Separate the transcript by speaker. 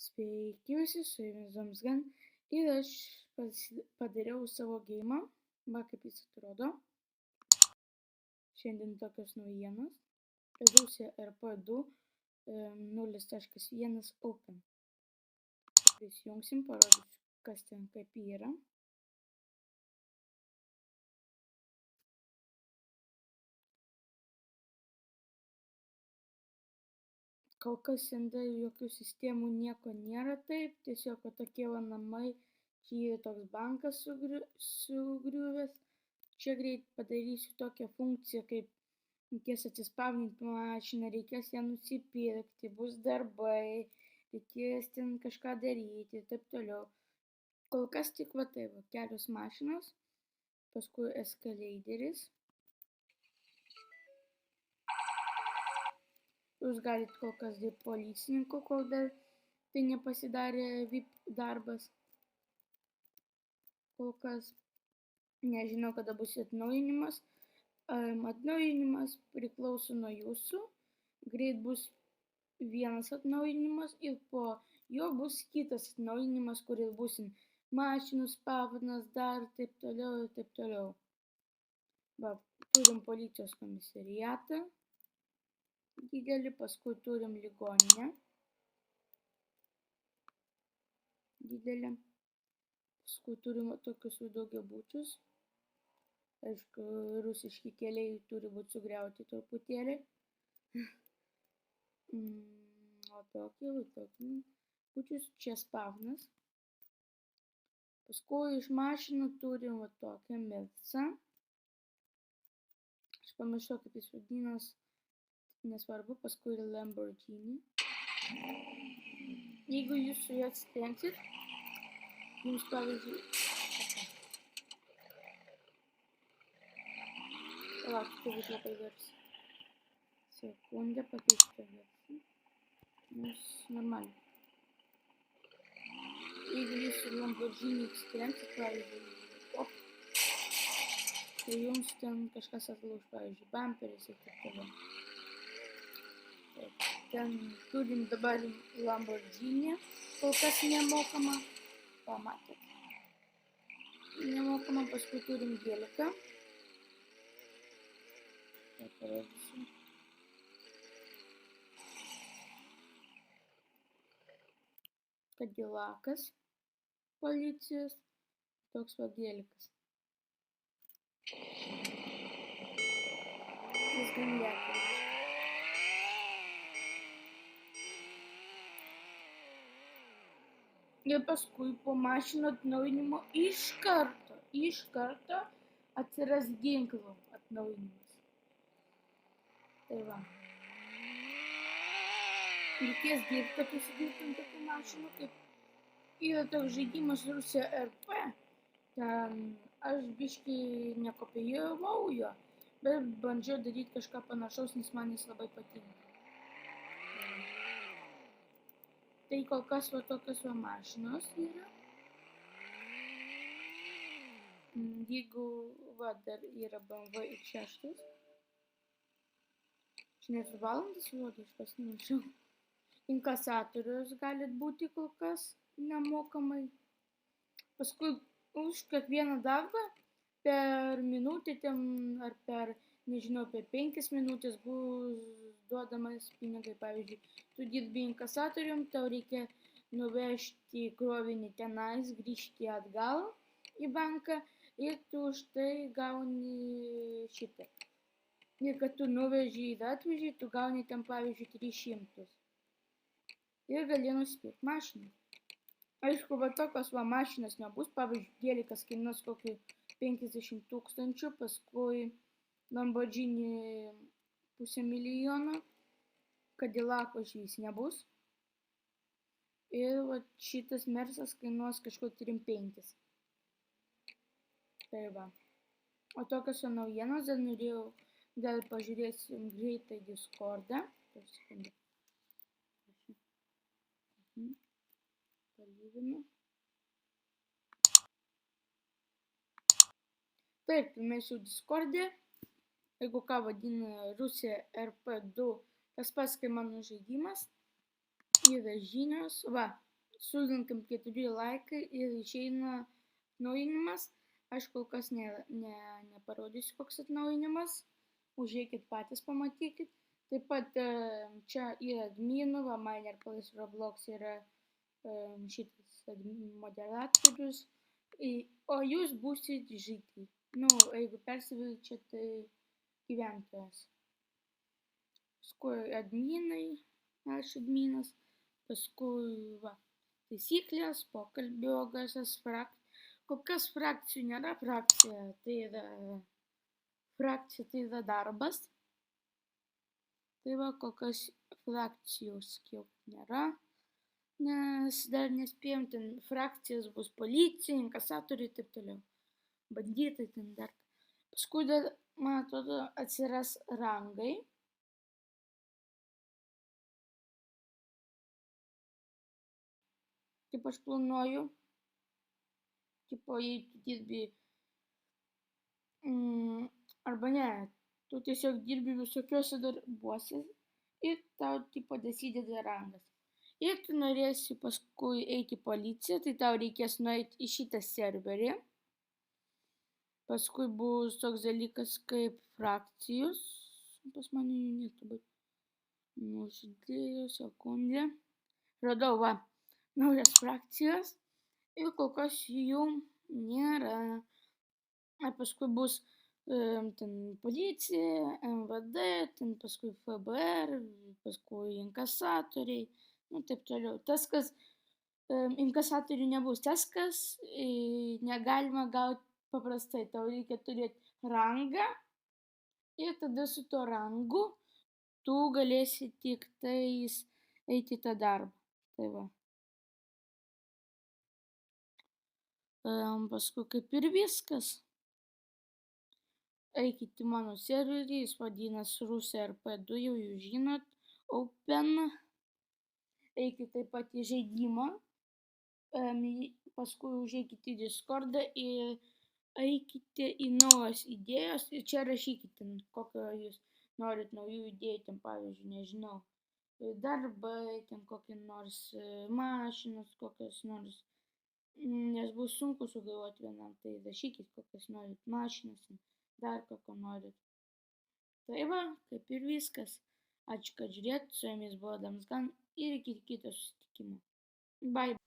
Speaker 1: Sveiki visi, su jumis Zamsgan ir aš padariau savo geimą, va kaip jis atrodo. Šiandien tokios naujienos. Rusija RP2 0.1 open. Prisijungsim, parodysiu, kas ten kaip yra. Kol kas šiandien jokių sistemų nieko nėra taip, tiesiog tokie va namai, čia yra toks bankas sugriuvęs. Čia greit padarysiu tokią funkciją, kaip reikės atsispavninti mašiną, reikės ją nusipirkti, bus darbai, reikės ten kažką daryti ir taip toliau. Kol kas tik va tai, va, kelios mašinos, paskui eskaladeris. Jūs galite kol kas dirbti policininku, kol dar tai nepasidarė VIP darbas. Kol kas nežinau, kada bus atnaujinimas. Atnaujinimas priklauso nuo jūsų. Greit bus vienas atnaujinimas ir po jo bus kitas atnaujinimas, kuris bus mašinų spavnas, dar taip toliau ir taip toliau. Va, turim policijos komisariatą didelį, paskui turim ligoninę didelę, paskui turim tokius daugiabučius. Aišku, rusiški keliai turi būti sugriauti truputėlį. O tokį bučius, čia spavnas. Paskui iš mašinų turim va tokią Mercą. Aš pamiršau, kaip jis vadinas, nesvarbu, paskui ir Lamborghini. Jeigu jūs su juo atsitrenksit, jums pavyzdžiui... Palaukit, tai būtų labai garsiai. Sekundę, pakeisti versiją. Nes normaliai. Jeigu jūs su Lamborghini atsitrenksit, pavyzdžiui, tai jums ten kažkas atlauž, pavyzdžiui, bamperis ir taip toliau. Ten turim dabar Lamborghini, kol kas nemokama, pamatėt. Nemokama, paskui turim Geliką. Tai parodysiu. Cadillakas policijos, toks va Gelikas. Jis gan lėtas. Ir paskui po mašinų atnaujinimo iš karto atsiras ginklų atnaujinimas. Tai va. Reikės dirbti, kad įsidirbtum tokių mašinų, kaip yra toks žaidimas Rusija RP. Ten aš biškį nekopijavau jo, bet bandžiau daryti kažką panašaus, nes man jis labai patinka. Tai kol kas va tokios va mašinos yra. Jeigu va dar yra BMW X6. Čia net valandas vlogį aš pasinešiau. Inkasatorius galit būti kol kas nemokamai. Paskui už kiekvieną darbą per minutę ar per, nežinau, per 5 minutės bus duodamas pinigai. Pavyzdžiui, tu dirbi inkasatorium, tau reikia nuvežti krovinį tenais, grįžti atgal į banką ir tu už tai gauni šitą. Ir kad tu nuveži ir atveži, tu gauni ten, pavyzdžiui, 300. Ir gali nusipirkti mašiną. Aišku, va tokios va mašinas nebus, pavyzdžiui, Gelikas kainuos kokį 50 000, paskui Lamborghini 500 000, Cadillako išvis nebus. Ir va šitas Mercas kainuos kažkur 3-5. Tai va. O tokios naujienos dar norėjau, dar pažiūrėsim greitai Discordą. Sekundę. Palyvinu. Taip, mes jau Discord'e. Jeigu ką vadina Rusija RP2, tas pats kaip mano žaidimas. Yra žinios. Va, sulinkam 4 laikai ir išeina atnaujinimas. Aš kol kas neparodysiu, koks atnaujinimas. Užeikit patys, pamatykit. Taip pat čia yra adminų, va Miner.Place Roblox yra šitas moderatorius. O jūs būsit žygiai. Nu, jeigu persivilčiat, tai gyventojas. Paskui adminai, aš adminas. Paskui va, taisyklės, pokalbio garsas, kol kas frakcijų nėra, frakcija tai yra darbas. Tai va, kol kas frakcijos jau nėra, nes dar nespėjom, ten frakcijas bus policija, inkasatoriai ir taip toliau. Banditai ten dar. Paskui dar, man atrodo, atsiras rangai. Kaip aš planuoju, tipo, jei tu dirbi, arba ne, tu tiesiog dirbi visokiuose darbuose ir tau, tipo, dasideda rangas. Jei tu norėsi paskui eiti į policiją, tai tau reikės nueiti į šitą serverį. Paskui bus toks dalykas kaip frakcijos. Pas mane jų neturbūt. Nusidėjo, sekundę. Radau, va, naujas frakcijos. Ir kol kas jų nėra. Ir paskui bus ten policija, MVD, ten paskui FBR, paskui inkasatoriai, nu taip toliau. Tas, kas inkasatorių nebus, tas, kas negalima gauti paprastai, tau reikia turėti rangą ir tada su tuo rangu tu galėsi tik tais eiti į tą darbą. Tai va. Paskui kaip ir viskas. Eikit į mano serverį, jis vadinasi RusRP2, jau jūs žinot, Open. Eikit taip pat į žaidimą, paskui užeikit į Discordą ir eikite į naujas idėjas ir čia rašykite, kokio jūs norit naujų idėjų, ten pavyzdžiui, nežinau, darbai, ten kokie nors mašinos, kokios nors, nes bus sunku sugalvoti vienam, tai rašykit, kokias norit mašinas, dar kokio norit. Tai va, kaip ir viskas. Ačiū, kad žiūrėt, su jumis buvo Damsgan ir iki kito susitikimo. Bye.